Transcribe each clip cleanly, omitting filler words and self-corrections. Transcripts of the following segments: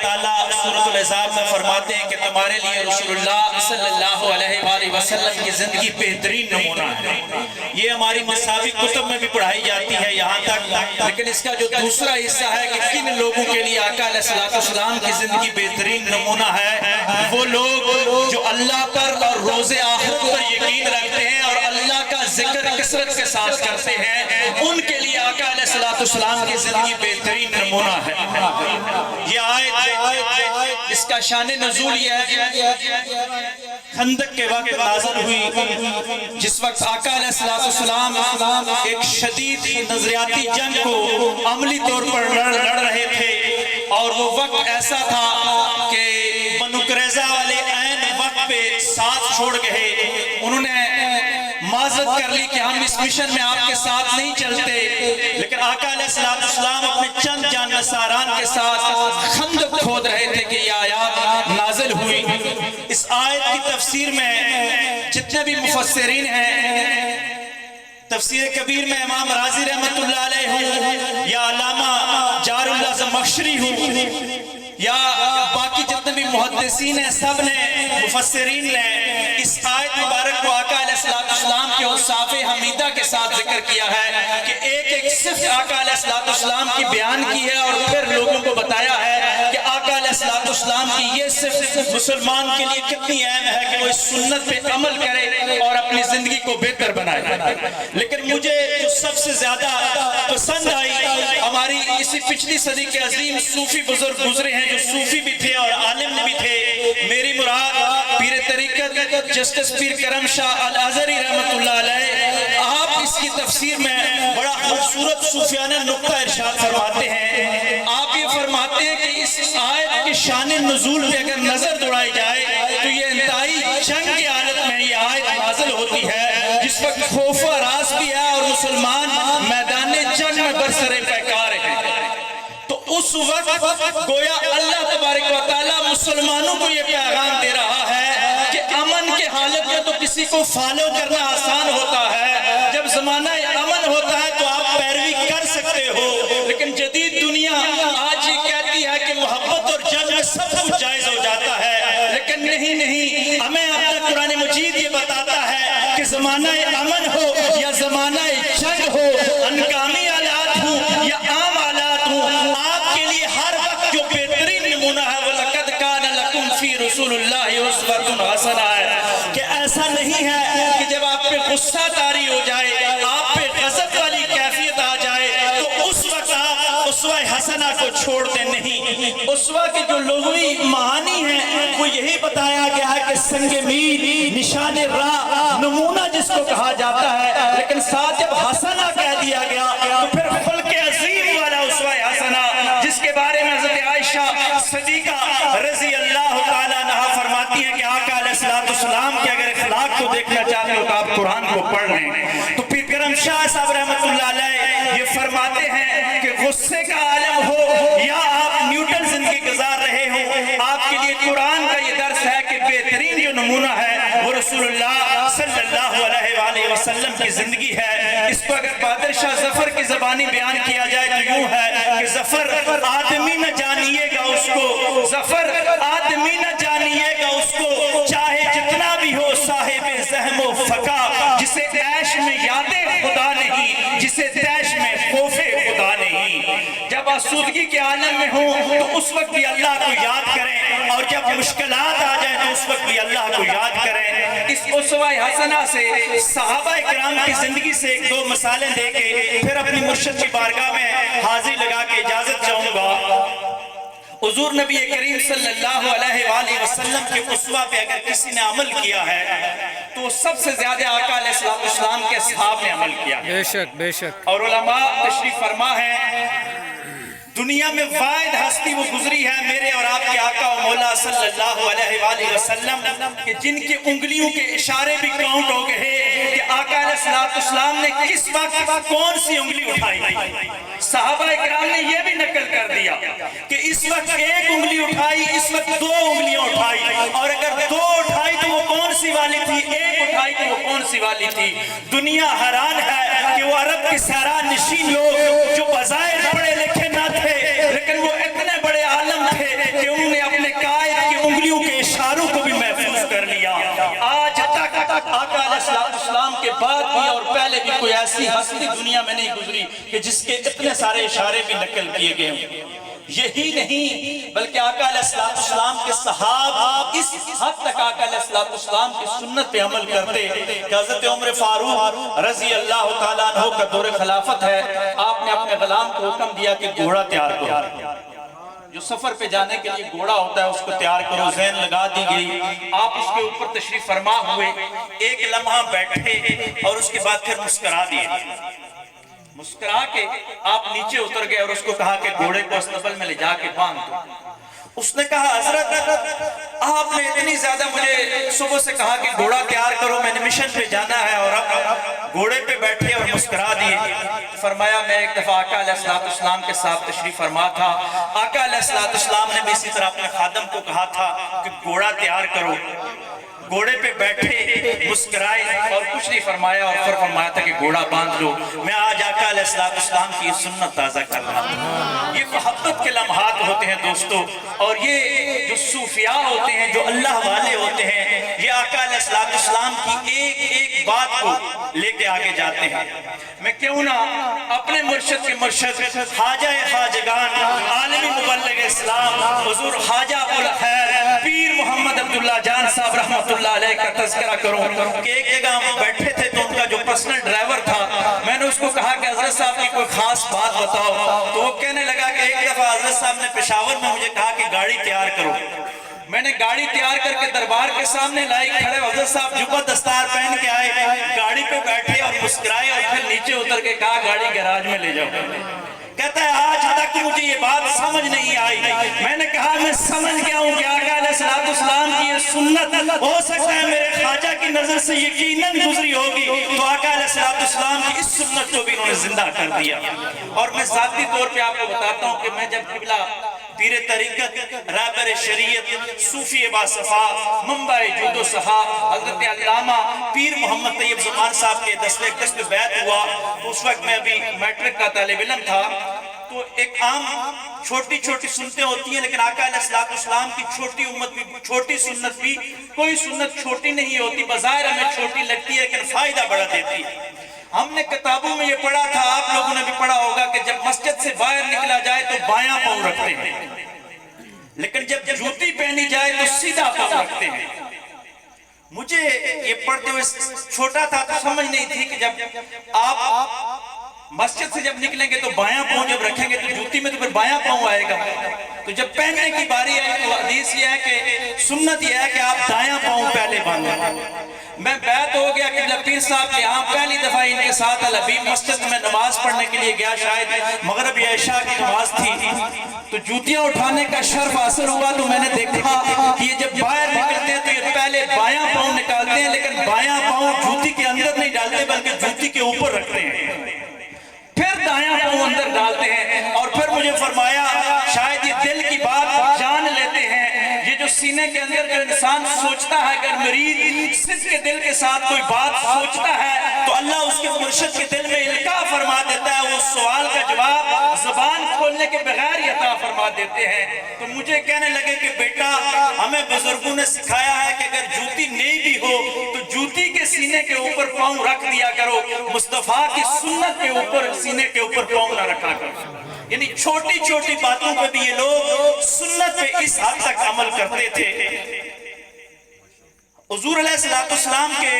تعالیٰ سورۃ الاحزاب میں فرماتے ہیں کہ تمہارے لیے رسول اللہ صلی اللہ علیہ وآلہ وسلم کی زندگی بہترین نمونہ ہے۔ یہ ہماری مساوی کتب میں بھی پڑھائی جاتی ہے یہاں تک، لیکن اس کا جو دوسرا حصہ ہے کہ کن لوگوں کے لیے آقا علیہ السلام کی زندگی بہترین نمونہ ہے، وہ لوگ جو اللہ پر اور روز آخرت پر یقین رکھتے ہیں اور اللہ کا ذکر کثرت کے ساتھ کرتے ہیں، ان کے لیے آقا علیہ السلام کی زندگی بہترین نمونہ ہے۔ یہ آیت اس کا شان نزول یہ ہے، خندق کے وقت نازل ہوئی، جس وقت آقا علیہ السلام ایک شدید نظریاتی جنگ کو عملی طور پر لڑ رہے تھے، اور وہ وقت ایسا تھا کہ بنو قریظہ والے عین وقت پہ ساتھ چھوڑ گئے۔ انہوں نے معذرت کر لی کہ ہم اس مشن میں آپ کے ساتھ نہیں چلتے، لیکن آقا علیہ السلام اپنے چند جانشاران کے ساتھ خندق کھود رہے تھے کہ یہ آیات نازل ہوئی۔ اس آیت کی تفسیر میں جتنے بھی مفسرین ہیں، تفسیر کبیر میں امام رازی رحمت اللہ علیہ ہوں یا علامہ جار اللہ زمخشری ہوں یا باقی جتنے بھی محدثین ہیں، سب نے مفسرین نے اس آیت مبارک کو آقا علیہ السلام کے اوصاف حمیدہ کے ساتھ ذکر کیا ہے کہ ایک صفت آقا علیہ السلام کی بیان کی ہے، اور پھر لوگوں کو بتایا ہے کہ آقا علیہ السلام کی یہ صفت مسلمان کے لیے کتنی اہم ہے کہ وہ اس سنت پہ عمل کرے اور اپنی زندگی کو بہتر بنائے۔ لیکن مجھے جو سب سے زیادہ پسند آئی، ہماری اسی پچھلی صدی کے عظیم صوفی بزرگ گزرے ہیں جو صوفی بھی تھے اور عالم بھی تھے، میری مراد پیر طریقت جسٹس پیر کرم شاہ الازہری رحمت اللہ علیہ، آپ اس کی تفسیر میں بڑا خوبصورت صوفیانہ نقطہ ارشاد فرماتے ہیں۔ آپ یہ فرماتے ہیں کہ اس آیت کی شان نزول پہ اگر نظر دوڑائی جائے تو یہ انتہائی جنگ کی حالت میں یہ آیت نازل ہوتی ہے، جس وقت خوف و راز بھی ہے اور مسلمان میدان جنگ میں برسر پیکار ہیں۔ تو اس وقت گویا اللہ تبارک و تعالیٰ مسلمانوں کو یہ پیغام دے رہا ہے کہ امن کے حالت میں تو کسی کو فالو کرنا آسان ہوتا ہے، جب زمانہ امن ہوتا ہے تو آپ پیروی کر سکتے ہو، لیکن جدید دنیا آج یہ کہتی ہے کہ محبت اور جنگ میں سب کچھ جائز ہو جاتا ہے، لیکن نہیں، ہمیں اپنا قرآن مجید یہ بتاتا ہے کہ زمانہ امن ہو یا زمانہ جنگ ہو، انکامی حالات ہوں یا عام حالات ہوں، آپ کے لیے ہر وقت جو بہترین نمونہ ہے وَلَقَدْ كَانَ لَكُمْ فِي رُسُولِ اللَّهِ أُسْوَةٌ حَسَنَةٌ ہے کہ ایسا نہیں ہے کہ جب آپ پہ غصہ طاری ہو جائے، آپ پہ غضب والی کیفیت آ جائے تو اس وقت آپ اسوہ حسنہ کو چھوڑتے نہیں۔ اسوہ کے جو لغوی معانی ہیں وہ یہی بتایا گیا ہے کہ سنگ میر، نشان راہ، نمونہ جس کو کہا جاتا ہے، لیکن ساتھ جب حسنہ کہہ دیا گیا تو پھر خلق عظیم والا اسوہ حسنہ، جس کے بارے میں حضرت عائشہ صدیقہ رضی اللہ تعالیٰ عنہا فرماتی ہیں کہ آقا علیہ السلام کے اگر اخلاق کو دیکھنا چاہتے ہو تو آپ قرآن کو پڑھ لیں۔ تو پیر کرم شاہ صاحب رحمت اللہ علیہ یہ فرماتے ہیں کہ غصے کا عالم ہو یا آپ نیوٹن زندگی گزار رہے ہو، آپ کے لیے قرآن کا یہ درس ہے کہ بہترین جو نمونہ ہے وہ رسول اللہ صلی اللہ علیہ وآلہ وسلم کی زندگی ہے۔ اس کو اگر بہادر شاہ ظفر کی زبانی بیان کیا جائے تو یوں ہے کہ ظفر آدمی نہ جانیے گا اس کو، ظفر آدمی نہ جانیے گا اس کو، چاہے جتنا بھی ہو صاحب زہم و فقا، جسے عیش میں یاد خدا نہیں، جسے تیش میں خوف خدا نہیں۔ جب آسودگی کے عالم میں ہوں تو اس وقت بھی اللہ کو یاد کریں، اور جب مشکلات آ جائیں تو اس وقت بھی اللہ کو یاد کریں۔ اس اسوہ حسنہ سے صحابہ کرام کی زندگی سے ایک دو مثالیں دے کے پھر اپنی مرشد کی بارگاہ میں حاضری لگا کے اجازت چاہوں گا۔ حضور نبی کریم صلی اللہ علیہ وآلہ وسلم کے اسوہ پہ اگر کسی نے عمل کیا ہے تو سب سے زیادہ آقا علیہ السلام کے اصحاب نے عمل کیا ہے۔ بے شک اور علماء تشریف فرما ہے، دنیا میں واحد ہستی وہ گزری ہے میرے اور آپ کے آقا و مولا صلی اللہ علیہ وآلہ وسلم کہ جن کی انگلیوں کے اشارے بھی کاؤنٹ ہو گئے کہ آقا علیہ السلام نے کس وقت کون سی انگلی اٹھائی۔ صحابہ کرام نے یہ بھی نقل کر دیا کہ اس وقت ایک انگلی اٹھائی، اس وقت دو انگلیاں اٹھائی، اور اگر دو اٹھائی تو وہ کون سی والی تھی، ایک اٹھائی تو وہ کون سی والی تھی۔ دنیا حیران ہے کہ وہ عرب کے صحرا نشین لوگ جو بظاہر پڑھے لکھے نہ تھے لیکن وہ اتنے بڑے عالم تھے، کہ انہوں نے اپنے قائد کی انگلیوں کے اشاروں کو بھی محفوظ کر لیا۔ آج تک آقا علیہ السلام کے بعد بھی اور پہلے بھی کوئی ایسی ہستی دنیا میں نہیں گزری کہ جس کے اتنے سارے اشارے بھی نقل کیے گئے ہوں۔ یہی نہیں بلکہ آقا علیہ السلام کے صحابہ اس حد تک آقا علیہ السلام کی سنت پہ عمل کرتے کہ حضرت عمر فاروق رضی اللہ تعالیٰ عنہ کا دور خلافت ہے، آپ نے اپنے غلام کو حکم دیا کہ گھوڑا تیار کرو، جو سفر پہ جانے کے لیے گھوڑا ہوتا ہے اس کو تیار کرو، زین لگا دی گئی، آپ اس کے اوپر تشریف فرما ہوئے، ایک لمحہ بیٹھے اور اس کے بعد پھر مسکرا دیے، مسکرا کے آپ نیچے اتر گئے اور اس کو کہا کہ گھوڑے کو استبل میں لے جا کے باندھ دو۔ اس نے کہا حضرت آپ نے اتنی زیادہ مجھے صبح سے کہا کہ گھوڑا تیار کرو، میں نے مشن پہ جانا ہے، اور اب گھوڑے پہ بیٹھے اور مسکرا دیے۔ فرمایا میں ایک دفعہ آقا علیہ السلام کے ساتھ تشریف فرما تھا، آقا علیہ السلام نے بھی اسی طرح اپنے خادم کو کہا تھا کہ گھوڑا تیار کرو، گھوڑے پہ بیٹھے مسکرائے اور کچھ نہیں فرمایا، اور پھر فرمایا تھا کہ گھوڑا باندھ لو۔ میں آج آقا علیہ السلام کی سنت تازہ کر رہا ہوں۔ یہ محبت کے لمحات ہوتے ہیں دوستو، اور یہ جو صوفیاء ہوتے ہیں، جو اللہ والے ہوتے ہیں، یہ آقا علیہ السلام کی ایک ایک بات کو لے کے آگے جاتے ہیں۔ میں کیوں نہ اپنے مرشد کے مرشد خواجہ خواجگان عالمی مبلغ اسلام حضور خواجہ ابوالخیر پیر محمد عبداللہ جان صاحب رحمت اللہ علیہ کا تذکرہ کروں کہ ایک جگہ ہم بیٹھے تھے تو ان کا جو پرسنل ڈرائیور تھا، میں نے اس کو کہا کہ حضرت صاحب کی کوئی خاص بات بتاؤ، تو وہ کہنے لگا کہ ایک دفعہ حضرت صاحب نے پشاور میں مجھے کہا کہ گاڑی تیار کرو، میں نے گاڑی تیار کر کے دربار کے سامنے لائی، کھڑے حضرت صاحب جبہ دستار پہن کے آئے، گاڑی پہ بیٹھے اور مسکرائے اور پھر نیچے اتر کے کہا گاڑی گراج میں لے جاؤ۔ کہتا ہے آج تک مجھے یہ بات سمجھ نہیں آئی، میں نے کہا میں سمجھ گیا ہوں کہ آقا علیہ السلام کی یہ سنت ہو سکتا ہے میرے خواجہ کی نظر سے یقیناً گزری ہوگی، تو آقا علیہ السلام کی اس سنت کو بھی انہوں نے زندہ کر دیا۔ اور میں ذاتی طور پہ آپ کو بتاتا ہوں کہ میں جب قبلہ پیر طریقت رہبر شریعت صوفی باصفا منبع جود و صفا حضرت علامہ پیر محمد طیب زمان صاحب کے دست بیعت ہوا، اس وقت میں ابھی میٹرک کا طالب علم تھا، تو ایک عام چھوٹی چھوٹی سنتیں ہوتی ہیں، لیکن آقا علیہ السلام کی چھوٹی امت بھی، چھوٹی سنت بھی، کوئی سنت چھوٹی نہیں ہوتی، بظاہر ہمیں چھوٹی لگتی ہے لیکن فائدہ بڑا دیتی ہے۔ ہم نے کتابوں میں یہ پڑھا تھا، آپ لوگوں نے بھی پڑھا ہوگا کہ جب مسجد سے باہر نکلا جائے تو بایاں پاؤں رکھتے ہیں، لیکن جب جوتی پہنی جائے تو سیدھا پاؤں رکھتے ہیں۔ مجھے یہ پڑھتے ہوئے چھوٹا تھا تو سمجھ نہیں تھی کہ جب آپ مسجد سے جب نکلیں گے تو بایاں پاؤں جب رکھیں گے تو جوتی میں تو پھر بایاں پاؤں آئے گا، تو جب پہننے کی باری آئی تو حدیث یہ ہے کہ سنت یہ ہے کہ آپ دایاں پاؤں پہلے باندھیں۔ میں بیعت ہو گیا کہ پیر صاحب کے ہاں پہلی دفعہ ان کے ساتھ الحبیب مسجد میں نماز پڑھنے کے لیے گیا، شاید مغرب یا عشاء کی نماز تھی، تو جوتیاں اٹھانے کا شرف حاصل ہوا، تو میں نے دیکھا کہ یہ جب باہر نکلتے ہیں تو یہ پہلے بایاں پاؤں نکالتے ہیں، لیکن بایاں پاؤں جوتی کے اندر نہیں ڈالتے بلکہ جوتی کے اوپر رکھتے ہیں، پھر دایاں پاؤں اندر ڈالتے ہیں، اور پھر مجھے فرمایا شاید یہ دل کی بات جان لیتے ہیں، یہ جو سینے کے اندر جو انسان سوچتا ہے، اگر مریض صدق کے دل کے ساتھ کوئی بات سوچتا ہے تو اللہ اس کے مرشد کے دل میں القاء فرما دیتا ہے، وہ سوال کا جواب زبان کھولنے کے بغیر ہی عطا فرما دیتے ہیں۔ تو مجھے کہنے لگے کہ بیٹا ہمیں بزرگوں نے سکھایا ہے کہ اگر جوتی نہیں بھی ہو تو جوتی کے سینے کے اوپر پاؤں رکھ دیا کرو، مصطفیٰ کی سنت کے اوپر سینے کے اوپر پاؤں نہ رکھا کرو۔ یعنی چھوٹی چھوٹی باتوں پہ بھی یہ لوگ سنت پہ اس حد تک عمل کرتے تھے۔ حضور علیہ السلام کے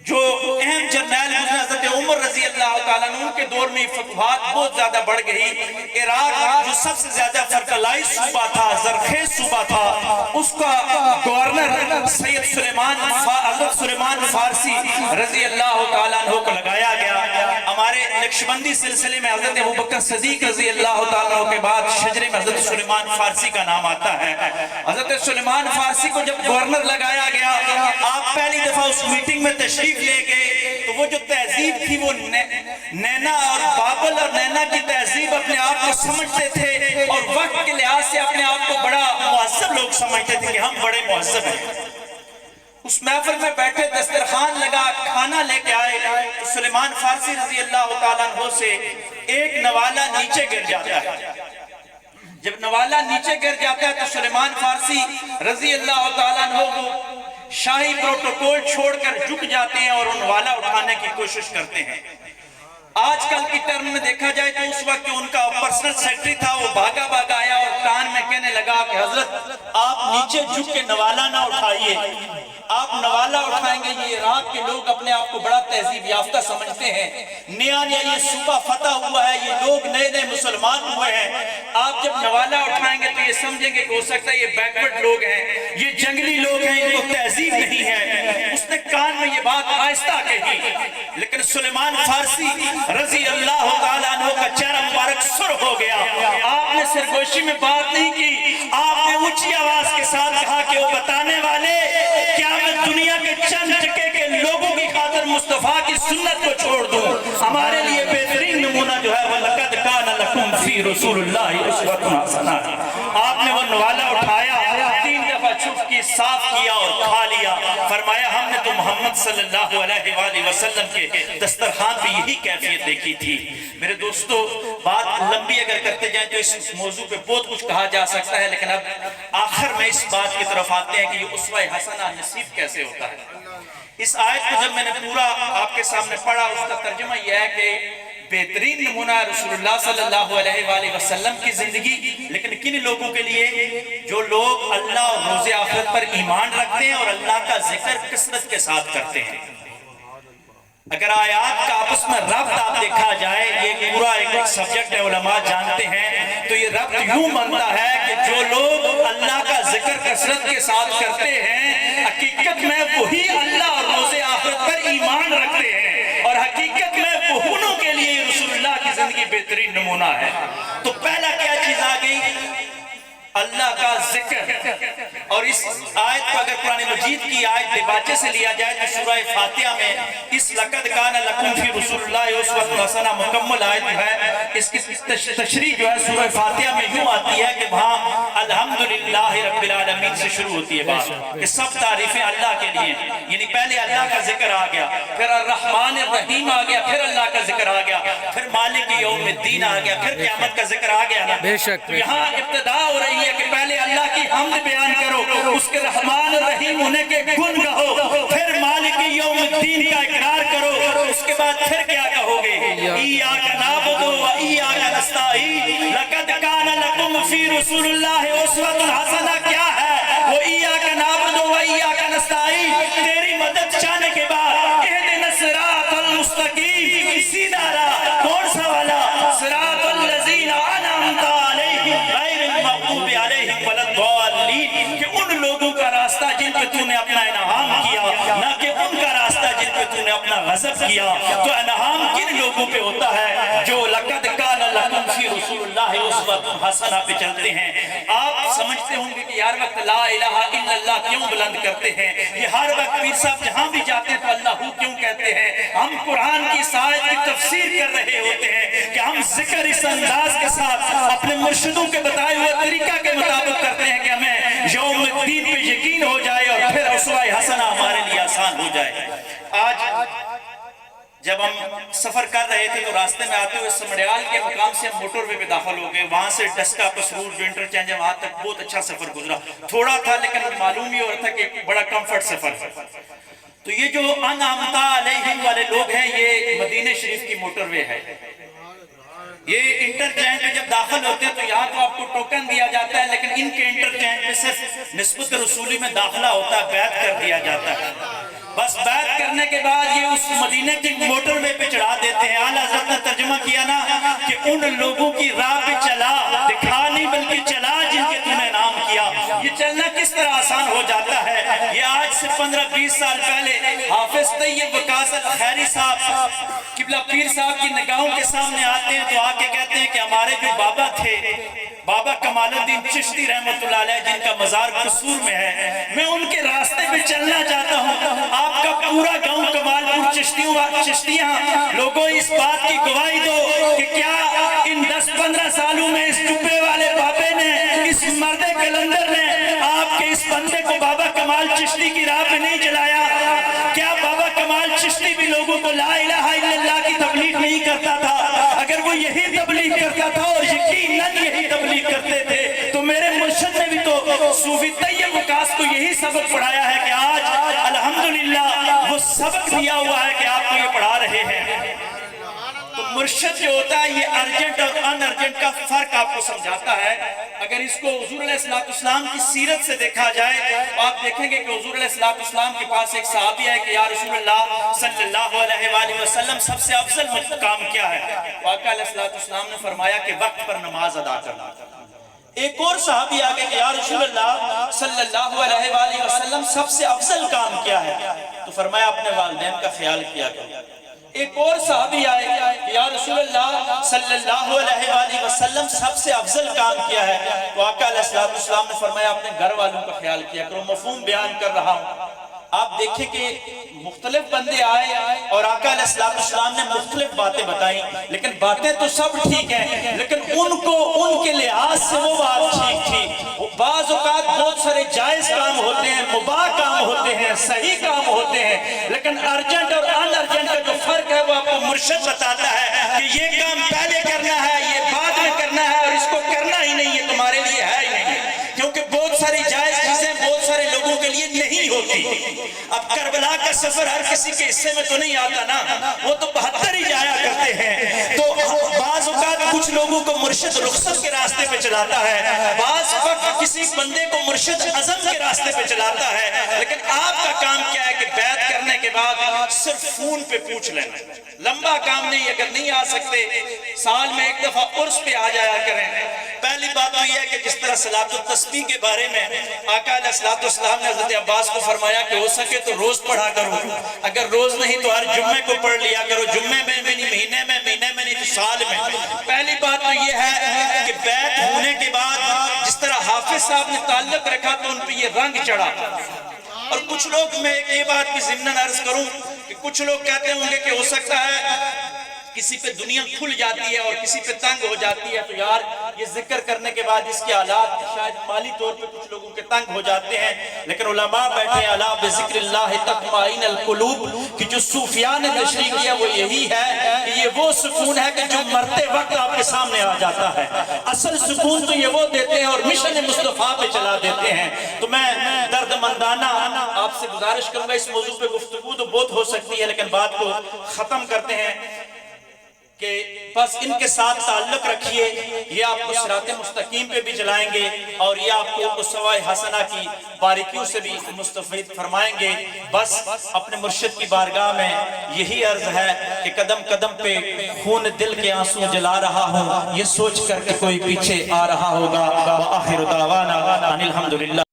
جو اہم جرنیل حضرت عمر رضی اللہ تعالیٰ عنہ کے دور میں فتوحات بہت زیادہ بڑھ گئی، عراق جو سب سے زیادہ فرقلائی صوبہ تھا، زرخیز صوبہ تھا، اس کا گورنر سید سلیمان فارسی رضی اللہ تعالیٰ عنہ کو لگایا گیا۔ ہمارے نقشبندی سلسلے میں حضرت ابوبکر صدیق رضی اللہ تعالیٰ عنہ کے بعد شجرے میں حضرت سلیمان فارسی کا نام آتا ہے۔ حضرت سلیمان فارسی کو جب گورنر لگایا گیا، آپ پہلی دفعہ اس میٹنگ میں تشریف لے گئے تو وہ جو تہذیب تھی وہ نینا اور بابل اور نینا کی تہذیب اپنے آپ کو سمجھتے تھے، اور وقت کے لحاظ سے اپنے آپ کو بڑا مہذب لوگ سمجھتے تھے کہ ہم بڑے مہذب ہیں۔ اس محفل میں بیٹھے، دسترخوان لگا، کھانا لے کے آئے تو سلیمان فارسی رضی اللہ تعالیٰ عنہ سے ایک نوالہ نیچے گر جاتا ہے۔ جب نوالا نیچے گر جاتا ہے تو سلیمان فارسی رضی اللہ تعالیٰ عنہ وہ شاہی پروٹوکول چھوڑ کر جھک جاتے ہیں اور نوالا اٹھانے کی کوشش کرتے ہیں۔ آج کل کی ٹرم میں دیکھا جائے تو اس وقت ان کا پرسنل سیکرٹری تھا، وہ بھاگا آیا اور کان میں کہنے لگا کہ حضرت آپ نیچے جھک کے نوالا نہ اٹھائیے، آپ نوالا اٹھائیں گے یہ عراق کے لوگ اپنے آپ کو بڑا تہذیب یافتہ سمجھتے ہیں، نیا یہ صوبہ فتح ہوا ہے، یہ لوگ نئے مسلمان ہوئے ہیں، آپ جب نوالا اٹھائیں گے تو یہ سمجھیں گے کہ ہو سکتا ہے یہ بیکورڈ لوگ ہیں، یہ جنگلی لوگ ہیں، ان کو تہذیب نہیں ہے۔ اس نے کان میں یہ بات آہستہ کہی، لیکن سلیمان فارسی رضی اللہ تعالیٰ عنہ کا چہرہ مبارک سر ہو گیا۔ آپ نے سرگوشی میں بات نہیں کی، آپ نے اونچی آواز کے ساتھ کہا کہ وہ بتانے والے کیا میں دنیا کے چند ٹکے کے لوگوں کی خاطر مصطفیٰ کی سنت کو چھوڑ دوں؟ ہمارے لیے بہترین نمونہ جو ہے وَلَقَدْ كَانَ لَكُمْ فِي رَسُولِ اللَّهِ أُسْوَةٌ حَسَنَةٌ۔ آپ نے وہ نوالا اٹھایا، 3 دفعہ چھپ کی، صاف کیا اور کھا لیا۔ فرمایا ہم نے تو محمد صلی اللہ علیہ وآلہ وسلم کے دسترخوان پہ یہی کیفیت دیکھی تھی۔ میرے دوستو بات لمبی اگر کرتے جائیں تو اس موضوع پہ بہت کچھ کہا جا سکتا ہے، لیکن اب آخر میں اس بات کی طرف آتے ہیں کہ یہ اسوہ حسنہ نصیب کیسے ہوتا ہے۔ اس آیت کو جب میں نے پورا آپ کے سامنے پڑھا، اس کا ترجمہ یہ ہے کہ بہترین نمونہ رسول اللہ صلی اللہ علیہ وآلہ وسلم کی زندگی، لیکن کن لوگوں کے لیے؟ جو لوگ اللہ اور روز آخرت پر ایمان رکھتے ہیں اور اللہ کا ذکر کثرت کے ساتھ کرتے ہیں۔ اگر آیات کا آپس میں ربط آپ دیکھا جائے، یہ پورا ایک سبجیکٹ ہے، علماء جانتے ہیں، تو یہ ربط یوں بنتا ہے کہ جو لوگ اللہ کا ذکر کثرت کے ساتھ کرتے ہیں، حقیقت میں وہی اللہ اور روز آخرت پر ایمان رکھتے ہیں، اور حقیقت میں وہنوں کے لیے رسول اللہ کی زندگی بہترین نمونہ ہے۔ تو پہلا کیا چیز آ گئی؟ اللہ کا ذکر۔ اور اس آیت کو اگر قرآن مجید کی آیت دیباچے سے لیا جائے تو سورہ فاتحہ میں اس لَقَدْ كَانَ لَكُمْ فِي رَسُولِ اللَّهِ أُسْوَةٌ حَسَنَةٌ مکمل آیت جو ہے، اس کی تشریح جو ہے سورہ فاتحہ میں یوں آتی ہے کہ وہاں الحمدللہ رب العالمین سے شروع ہوتی ہے بات، کہ سب تعریفیں اللہ کے لیے، یعنی پہلے اللہ کا ذکر آ گیا، پھر الرحمن الرحیم آ گیا، پھر اللہ کا ذکر آ گیا، پھر مالک یوم الدین آ گیا، پھر قیامت کا ذکر آ گیا نا۔ تو یہاں ابتدا ہو رہی ہے کہ پہلے اللہ کی حمد بیان کرو، اس کے رحمان الرحیم ہونے کے گن گہو، پھر مالک یوم الدین کا اقرار کرو، اس کے بعد پھر کیا کہو گے؟ ایاک نعبد و ایاک نستعین، لقد کان لکم فی رسول اللہ اسوۃ حسنہ کیا ہے؟ وہ ایاک نعبد و ایاک نستعین، تیری مدد چاہنے کے بعد اہدنا الصراط المستقیم، سیدھا راہ، کون سا والا؟ صراط الذین انعمت علیہم غیر المغضوب علیہم ولا الضالین، کہ ان لوگوں کا راستہ جن پہ تو نے اپنا انعام کیا، نہ کہ ان کا راستہ جن پہ تو نے اپنا غضب کیا۔ تو انعام کن لوگوں پہ ہوتا ہے؟ جو لقد کان لکم فی رسول اللہ اسوۃ حسنہ پہ چلتے ہیں۔ آپ سمجھتے ہوں گے کہ ہر وقت لا الہ الا اللہ کیوں بلند کرتے ہیں؟ یہ ہر وقت پیر صاحب جہاں بھی جاتے ہیں تو اللہ ہو کیوں کہتے ہیں؟ ہم قرآن کی آیت کی تفسیر کر رہے ہوتے ہیں کہ ہم ذکر اس انداز کے ساتھ اپنے مرشدوں کے بتائے ہوئے طریقہ کے مطابق کرتے ہیں کہ ہمیں یوم الدین پہ یقین ہو جائے اور پھر اسوہ حسنہ ہمارے لیے آسان ہو جائے۔ آج جب ہم سفر کر رہے تھے تو راستے میں آتے ہوئے سمڑیال کے مقام سے ہم موٹر وے پہ داخل ہو گئے، وہاں سے ڈسکا پسرور جو انٹرچینج ہے وہاں تک بہت اچھا سفر گزرا، تھوڑا تھا لیکن معلوم ہی ہو رہا تھا کہ ایک بڑا کمفرٹ سفر ہے۔ تو یہ جو انعمت علیہم والے لوگ ہیں، یہ مدینہ شریف کی موٹر وے ہے۔ یہ انٹرچینج پہ جب داخل ہوتے ہیں تو یہاں تو آپ کو ٹوکن دیا جاتا ہے، لیکن ان کے انٹرچینج پہ صرف نسبت رسولی میں داخلہ ہوتا ہے، بیعت کر دیا جاتا ہے۔ بس بیعت کرنے کے بعد یہ اس مدینہ کی موٹر وے پہ چڑھا دیتے ہیں۔ اعلیٰ حضرت نے ترجمہ کیا نا کہ ان لوگوں کی راہ پہ چلا، دکھا نہیں بلکہ چلا جن کے تم نے نام کیا۔ یہ چلنا کس طرح آسان ہو جاتا ہے؟ یہ آج سے 15-20 سال پہلے حافظ طیب وقاص الخیری صاحب قبلہ پیر صاحب کی نگاہوں کے سامنے آتے ہیں تو آ کے کہتے ہیں کہ ہمارے جو بابا تھے، بابا کمال الدین چشتی رحمت اللہ علیہ جن کا مزار قصور میں ہے، میں ان کے راستے پہ چلنا چاہتا ہوں۔ آپ کا پورا گاؤں کمال پور چشتیاں لوگوں اس بات کی گواہی دو کہ کیا ان 10-15 سالوں میں اس ٹپے والے بابے نے، اس مرد کلندر نے آپ کے اس بندے کو بابا کمال چشتی کی راہ پہ نہیں جلایا؟ کیا بابا کمال چشتی بھی لوگوں کو لا الہ الا اللہ کی تبلیغ نہیں کرتا تھا؟ اگر وہ یہی تبلیغ کرتا تھا اور یقیناً یہی تبلیغ کرتے تھے بھی تو صوفی طیب وقاص کو یہی سبق پڑھایا ہے کہ آج الحمدللہ وہ سبق دیا ہوا ہے کہ آپ کو یہ پڑھا رہے ہیں۔ تو مرشد جو ہوتا ہے یہ ارجنٹ اور ان ارجنٹ کا فرق آپ کو سمجھاتا ہے۔ اگر اس کو حضور علیہ السلام کی سیرت سے دیکھا جائے تو آپ دیکھیں گے کہ حضور علیہ السلام کے پاس ایک صحابی ہے کہ یا رسول اللہ صلی اللہ علیہ وآلہ وسلم سب سے افضل کام کیا ہے؟ آقا علیہ السلام نے فرمایا کہ وقت پر نماز ادا کرنا۔ ایک اور صحابی آگے کہ یا رسول اللہ صلی اللہ علیہ وآلہ وسلم سب سے افضل کام کیا ہے؟ تو فرمایا اپنے والدین کا خیال کیا کرو۔ ایک اور صحابی آئے کہ یا رسول اللہ صلی اللہ علیہ وآلہ وسلم سب سے افضل کام کیا ہے؟ تو آقا علیہ السلام نے فرمایا اپنے گھر والوں کا خیال کیا کرو۔ مفہوم بیان کر رہا ہوں۔ آپ دیکھیں کہ مختلف بندے آئے اور آقا علیہ السلام نے مختلف باتیں بتائیں، لیکن باتیں تو سب ٹھیک ہیں، لیکن ان کے لحاظ سے وہ بات ٹھیک تھی۔ بعض اوقات بہت سارے جائز کام ہوتے ہیں، مباح کام ہوتے ہیں، صحیح کام ہوتے ہیں، لیکن ارجنٹ اور ان ارجنٹ کا جو فرق ہے وہ آپ کو مرشد بتاتا ہے کہ یہ کام پہلے کرنا ہے، یہ بعد میں کرنا ہے، اور اس کو کرنا ہی نہیں، یہ تمہارے لیے ہے ہی نہیں، کیونکہ بہت ساری جائز چیزیں بہت سارے لوگوں کے لیے نہیں ہوتی۔ اب کربلا کا سفر ہر کسی کے حصے میں تو نہیں آتا نا، وہ تو 72 ہی جایا کرتے ہیں۔ تو بعض اوقات کچھ لوگوں کو مرشد رخصت کے راستے پہ چلاتا ہے، بعض وقت کسی بندے کو مرشد عزم کے راستے پہ چلاتا ہے، لیکن آپ کا کام کیا ہے کہ بیعت کرنے کے بعد صرف فون پہ پوچھ لینا۔ لمبا کام نہیں، اگر نہیں آ سکتے سال میں ایک دفعہ عرس پہ آ جایا کریں۔ پہلی بات تو یہ ہے کہ جس طرح صلاۃ التسبیح کے بارے میں آقا علیہ السلام نے حضرت عباس کو فرمایا کہ ہو سکے تو روز پڑھا کرو، اگر روز نہیں تو ہر جمعے کو پڑھ لیا کرو، جمعے میں نہیں، مہینے میں نہیں تو سال میں۔ پہلی بات تو یہ ہے کہ بیعت ہونے کے بعد جس طرح حافظ صاحب نے تعلق رکھا تو ان پہ یہ رنگ چڑھا۔ اور کچھ لوگ، میں یہ بات بھی ضمناً عرض کروں کہ کچھ لوگ کہتے ہوں گے کہ ہو سکتا ہے کسی پہ دنیا کھل جاتی ہے اور کسی پہ تنگ ہو جاتی ہے، تو یار یہ ذکر کرنے کے بعد اس کے حالات شاید مالی طور پہ کچھ لوگوں کے تنگ ہو جاتے ہیں، لیکن علماء بیٹھے ہیں الا بذکر اللہ تطمئن القلوب کہ جو صوفیاء نے تشریح کیا وہ یہی ہے کہ یہ وہ سکون ہے کہ جو مرتے وقت آپ کے سامنے آ جاتا ہے۔ اصل سکون تو یہ وہ دیتے ہیں اور مشن مصطفیٰ پہ چلا دیتے ہیں۔ تو میں درد مندانہ آپ سے گزارش کروں گا، اس موضوع پہ گفتگو تو بہت ہو سکتی ہے، لیکن بات کو ختم کرتے ہیں کہ بس ان کے ساتھ تعلق رکھیے، یہ آپ کو صراط مستقیم پہ بھی چلائیں گے اور یہ آپ کو اسوہ حسنہ کی باریکیوں سے بھی مستفید فرمائیں گے۔ بس اپنے مرشد کی بارگاہ میں یہی عرض ہے کہ قدم قدم پہ خون دل کے آنسو جلا رہا ہوں، یہ سوچ کر کہ کوئی پیچھے آ رہا ہوگا۔ وآخر دعوانا ان الحمدللہ۔